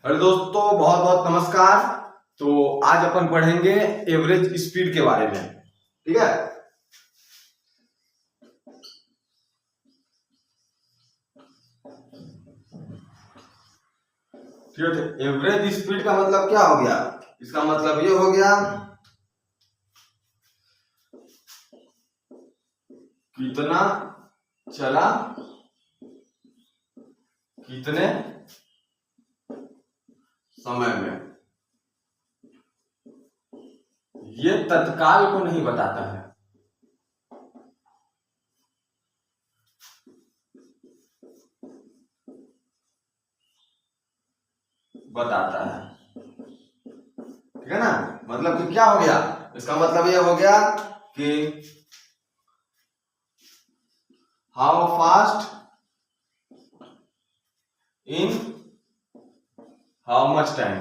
Hello दोस्तों, बहुत बहुत नमस्कार। तो आज अपन पढ़ेंगे एवरेज स्पीड के बारे में। ठीक है। ठीक है, एवरेज स्पीड का मतलब क्या हो गया? इसका मतलब ये हो गया कितना चला कितने समय में। ये तत्काल को नहीं बताता है, बताता है। ठीक है ना। मतलब कि क्या हो गया? इसका मतलब ये हो गया कि how fast in how much time.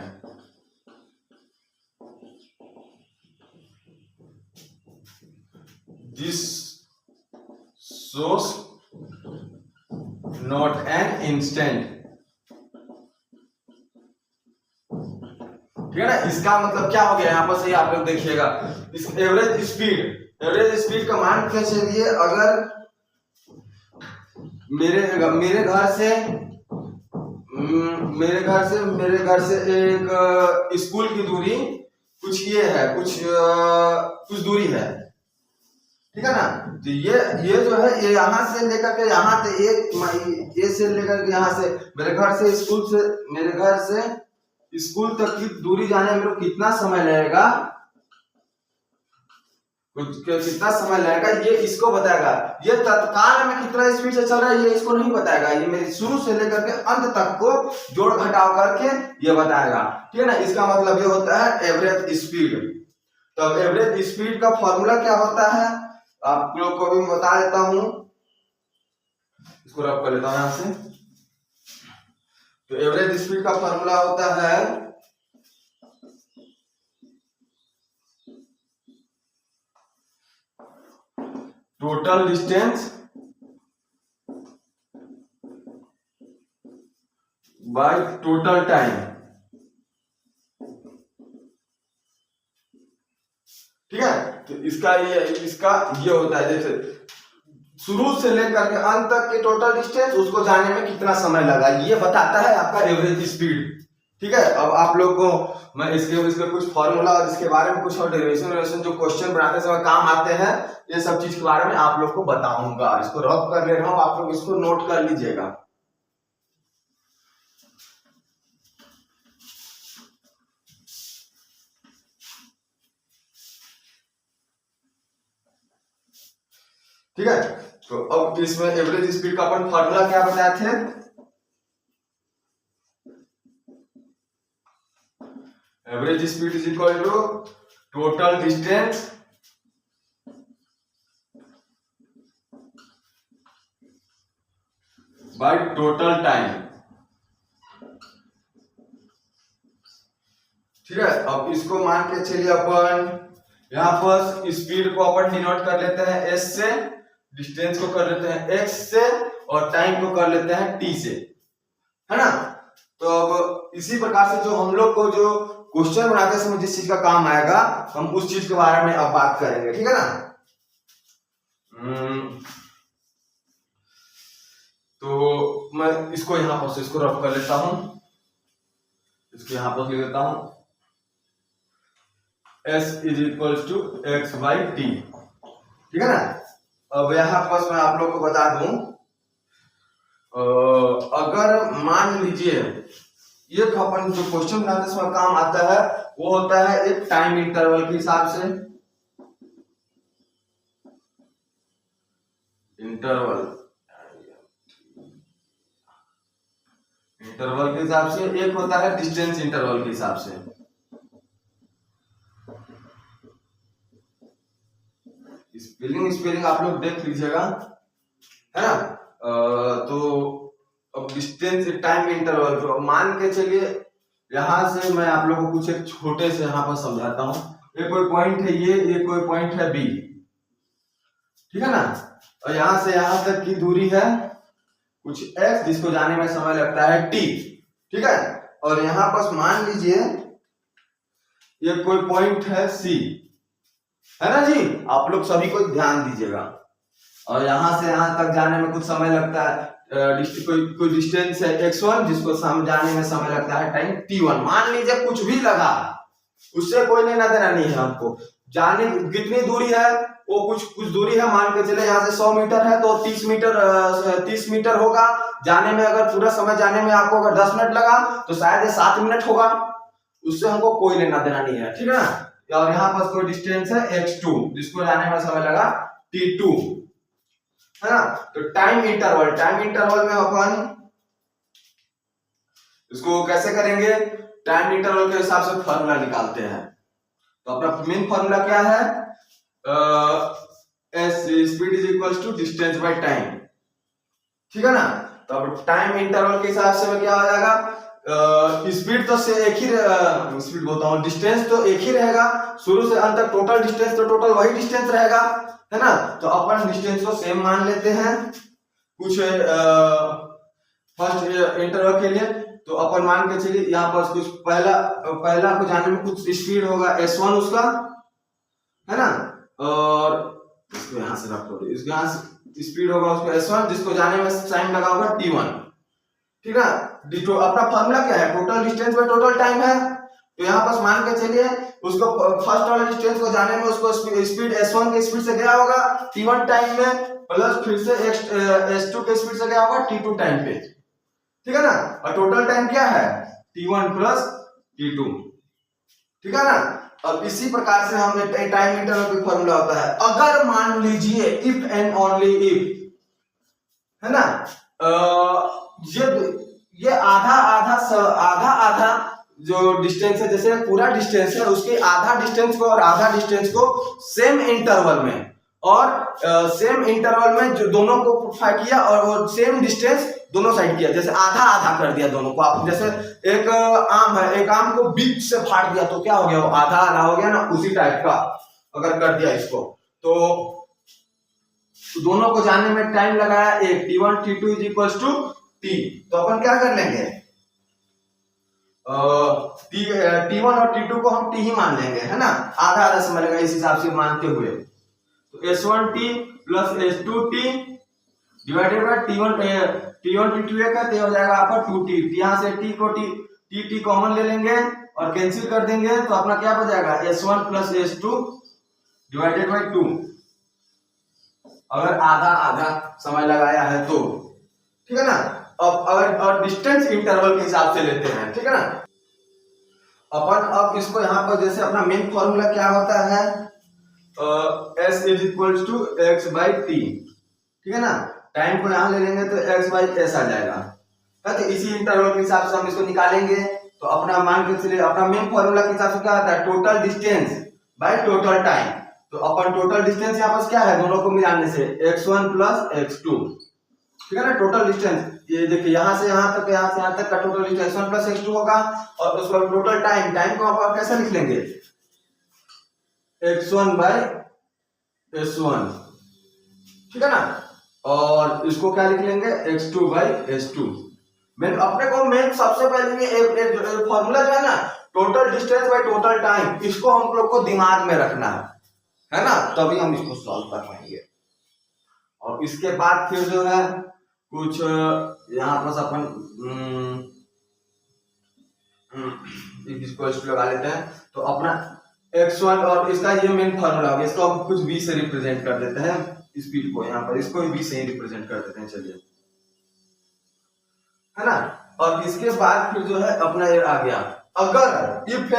This shows not an instant। ठीक है ना। इसका मतलब क्या हो गया यहाँ पर? सही आप लोग देखिएगा, इस एवरेज स्पीड का मान कैसे लिए? अगर मेरे घर से एक स्कूल की दूरी कुछ ये है, कुछ दूरी है। ठीक है ना। तो ये जो है, ये यहाँ से लेकर के यहाँ से ये से लेकर के यहाँ से मेरे घर से स्कूल तक की दूरी जाने में कितना समय लगेगा, कितना समय लगेगा, ये इसको बताएगा। ये तत्काल में कितना स्पीड से चल रहा है ये इसको नहीं बताएगा। ये मेरे शुरू से लेकर के अंत तक को जोड़ घटाव करके ये बताएगा। ठीक है ना। इसका मतलब ये होता है एवरेज स्पीड। तो अब एवरेज स्पीड का फॉर्मूला क्या होता है आप लोग को भी बता देता हूं। इसको रब कर लेता हूं यहां से। तो एवरेज स्पीड का फॉर्मूला होता है total distance by total time. ठीक है। तो इसका ये होता है, जैसे शुरू से लेकर के अंत तक के टोटल डिस्टेंस, उसको जाने में कितना समय लगा, ये बताता है आपका एवरेज स्पीड। ठीक है। अब आप लोग को मैं इसके कुछ फॉर्मूला और इसके बारे में कुछ और डेरिवेशन जो क्वेश्चन बनाते समय काम आते हैं, ये सब चीज के बारे में आप लोग को बताऊंगा। इसको रफ कर ले रहा हूं, आप लोग इसको नोट कर लीजिएगा। ठीक है। तो अब इसमें एवरेज स्पीड का अपन फॉर्मूला क्या बताए थे? Average speed is equal to total distance by total time. ठीक है। अब इसको मान के चलिए अपन यहां पर स्पीड को अपन डिनोट कर लेते हैं एस से, डिस्टेंस को कर लेते हैं एक्स से, और टाइम को कर लेते हैं टी से। है ना। तो अब इसी प्रकार से जो हम लोग को जो क्वेश्चन बनाते समय जिस चीज का काम आएगा, हम उस चीज के बारे में अब बात करेंगे। ठीक है ना। तो मैं इसको यहां पर से इसको रफ कर लेता हूं, इसको यहां पर लिख देता हूं s is equal to x by t. ठीक है ना। अब यहां पर मैं आप लोग को बता दूं, अगर मान लीजिए ये अपन जो क्वेश्चन बनाते समय काम आता है वो होता है एक टाइम इंटरवल के हिसाब से। इंटरवल के हिसाब से एक होता है डिस्टेंस इंटरवल के हिसाब से। स्पेलिंग आप लोग देख लीजिएगा, है ना। तो अब डिस्टेंस टाइम इंटरवल को मान के चलिए, यहां से मैं आप लोगों को कुछ एक छोटे से यहां पर समझाता हूं। ये कोई पॉइंट है, ये कोई पॉइंट है बी। ठीक है ना। और यहां से यहां तक की दूरी है कुछ x, जिसको जाने में समय लगता है t। ठीक है। और यहाँ पर मान लीजिए ये कोई पॉइंट है सी, है ना जी, आप लोग सभी को ध्यान दीजिएगा। और यहाँ से यहाँ तक जाने में कुछ समय लगता है, कोई डिस्टेंस है x1 जिसको जाने में समय लगता है टाइम t1। मान लीजिए कुछ भी लगा, उससे कोई लेना देना नहीं है हमको, जाने कितनी दूरी है वो कुछ दूरी है, मान के चले यहाँ से 100 मीटर है तो 30 मीटर होगा जाने में। अगर पूरा समय जाने में आपको अगर 10 मिनट लगा तो शायद ये 7 मिनट होगा, उससे हमको कोई लेना देना नहीं है, ठीक है ना। और यहाँ पर कोई डिस्टेंस है x2 जिसको जाने में समय लगा t2, है ना। तो टाइम इंटरवल में अपन इसको कैसे करेंगे, टाइम इंटरवल के हिसाब से फॉर्मूला निकालते हैं। तो अपना मेन फॉर्मूला क्या है, speed is equals to distance by time, ठीक है ना। तो अब टाइम इंटरवल के हिसाब से क्या हो जाएगा, स्पीड तो से एक ही स्पीड बोलता हूँ, डिस्टेंस तो एक ही रहेगा शुरू से अंत तक, टोटल डिस्टेंस तो टोटल वही डिस्टेंस रहेगा, है ना। तो अपन डिस्टेंस को सेम मान लेते हैं कुछ फर्स्ट इंटरवल के लिए। तो अपन मान के चलिए यहाँ पर कुछ पहला को जाने में कुछ स्पीड होगा s1 उसका, है ना। और इसको यहाँ से रख दो, इसको यहाँ से स्पीड होगा उसका s1 जिसको जाने में टाइम लगा होगा t1, ठीक है। अपना फॉर्मूला क्या है, total distance by total time है। तो यहाँ पर मान के चलिए उसको फर्स्ट वाले डिस्टेंस को जाने में उसको स्पीड s1 के स्पीड से गया होगा t1 टाइम में, प्लस फिर से s2 के स्पीड से गया होगा t2 टाइम पे, ठीक है ना। और टोटल टाइम क्या है t1 प्लस t2, ठीक है ना। अब इसी प्रकार से हमने टाइम इंटरवल का फॉर्मूला होता है, अगर मान लीजिए इफ एंड ओनली इफ, है ना, ये आधा जो डिस्टेंस है, जैसे पूरा डिस्टेंस है उसके आधा डिस्टेंस को और आधा डिस्टेंस को सेम इंटरवल में, और सेम इंटरवल में जो दोनों को किया और वो सेम डिस्टेंस दोनों साइड किया, जैसे आधा आधा कर दिया दोनों को। आप जैसे एक आम है, एक आम को बीच से फाड़ दिया तो क्या हो गया, वो आधा आधा हो गया ना, उसी टाइप का अगर कर दिया इसको। तो दोनों को जानने में टाइम लगाया एक t1 t2 is equals to t। तो अपन क्या कर लेंगे, t1 और t2 को हम t ही मान लेंगे, है ना, आधा आधा समय लगेगा इस हिसाब से मानते हुए। तो s1t plus s2t divided by t1 t2 एक है, हो जाएगा आपका 2t। यहाँ से t को t कॉमन ले लेंगे और कैंसिल कर देंगे, तो अपना क्या बचेगा s1 plus s2 divided by 2, अगर आधा आधा समय लगाया है तो, ठीक है ना। अब अगर डिस्टेंस इंटरवल के हिसाब से लेते हैं, ठीक है ना। अपन अब इसको यहाँ पर जैसे अपना मेन फॉर्मूला क्या होता है, s is equals to x by t, ठीक है ना। टाइम को यहाँ ले लेंगे तो x बाई s आ जाएगा, तो इसी इंटरवल के हिसाब से हम इसको निकालेंगे। तो अपना मान के चलिए अपना मेन फॉर्मूला के हिसाब से क्या आता है, total distance by total time. तो अपन टोटल डिस्टेंस यहाँ पर क्या है, दोनों को मिलाने से x1 प्लस x2, ठीक है ना। टोटल डिस्टेंस ये देखिए यहाँ से यहाँ तक का total distance x1 plus x2 होगा, और उसका टोटल टाइम को आप कैसे लिख लेंगे, x1 बाय s1, ठीक है ना। और इसको क्या लिख लेंगे, x2 बाय s2। अपने को मेन सबसे पहले एक फॉर्मूला जो है ना, total distance by total time, इसको हम लोग को दिमाग में रखना है ना, तभी हम इसको सॉल्व कर पाएंगे। और इसके बाद फिर जो है कुछ यहाँ पर अपन इसको लगा लेते हैं। तो अपना x1 और इसका ये मेन फॉर्मूला होगा, इसको हम कुछ v से रिप्रेजेंट कर देते हैं, स्पीड को यहाँ पर इसको v से ही रिप्रेजेंट कर देते हैं, चलिए, है ना। और इसके बाद फिर जो है अपना ये आ गया, अगर इफ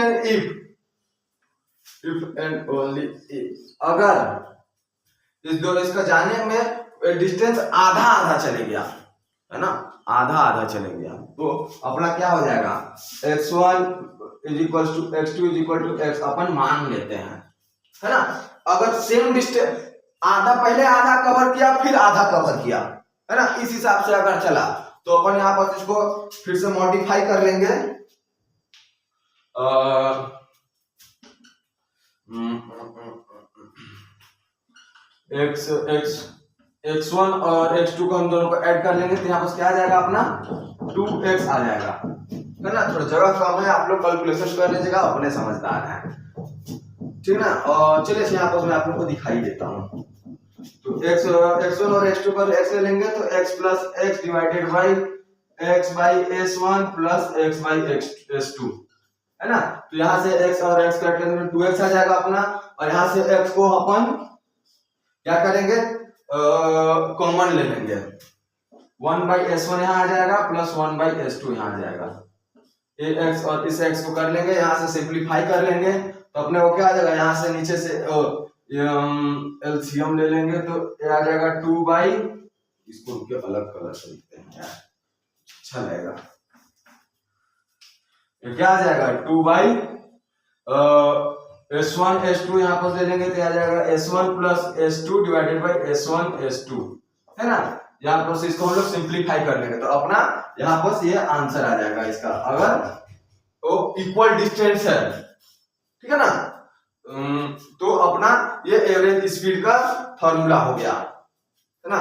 एंड ओनली इफ, अगर इसका जाने में डिस्टेंस आधा आधा चले गया, है ना, आधा आधा चले गया, तो अपना क्या हो जाएगा, x1 is equal to x2 is equal to x अपन मान लेते हैं, है ना। अगर सेम डिस्टेंस आधा पहले आधा कवर किया फिर आधा कवर किया, है ना, इस हिसाब से अगर चला तो अपन यहाँ पर इसको फिर से मॉडिफाई कर लेंगे। x1 और x2 को हम दोनों को ऐड कर लेंगे, तो यहाँ पर क्या आ जाएगा अपना 2x आ जाएगा, है ना, थोड़ा जगह कम है, आप लोग कैलकुलेशन कर लीजिएगा, अपने समझदार हैं, ठीक ना। और चलिए यहाँ पर मैं आप लोग को दिखाई देता हूँ। तो x1 और x2 पर x ले लेंगे तो x plus x divided by x by s1 plus x by s2, है ना। तो यहाँ से x और x कट करेंगे 2x आ जाएगा अपना, और यहाँ से x को अपन क्या करेंगे, कॉमन ले लेंगे, 1 बाई s1 यहाँ आ जाएगा प्लस 1 बाई s2 यहाँ आ जाएगा, ये x और इस x को कर लेंगे, यहाँ से सिंप्लीफाई कर लेंगे तो अपने को क्या आ जाएगा, यहाँ से नीचे से एलसीएम ले लेंगे तो ये आ जाएगा 2 बाई, इसको रुके अलग कलर से लिखते हैं यार, अच्छा लगेगा, ये क्या आ जाएगा 2 बाई s1 s2 यहाँ पर ले लेंगे तो आ जाएगा s1 plus s2 divided by s1 s2, है ना। यहाँ पर से इसको हम लोग सिंप्लीफाई कर लेंगे तो अपना यहाँ पर ये आंसर आ जाएगा इसका, अगर वो इक्वल डिस्टेंस है, ठीक है ना। तो अपना ये एवरेज स्पीड का फॉर्मूला हो गया, है ना।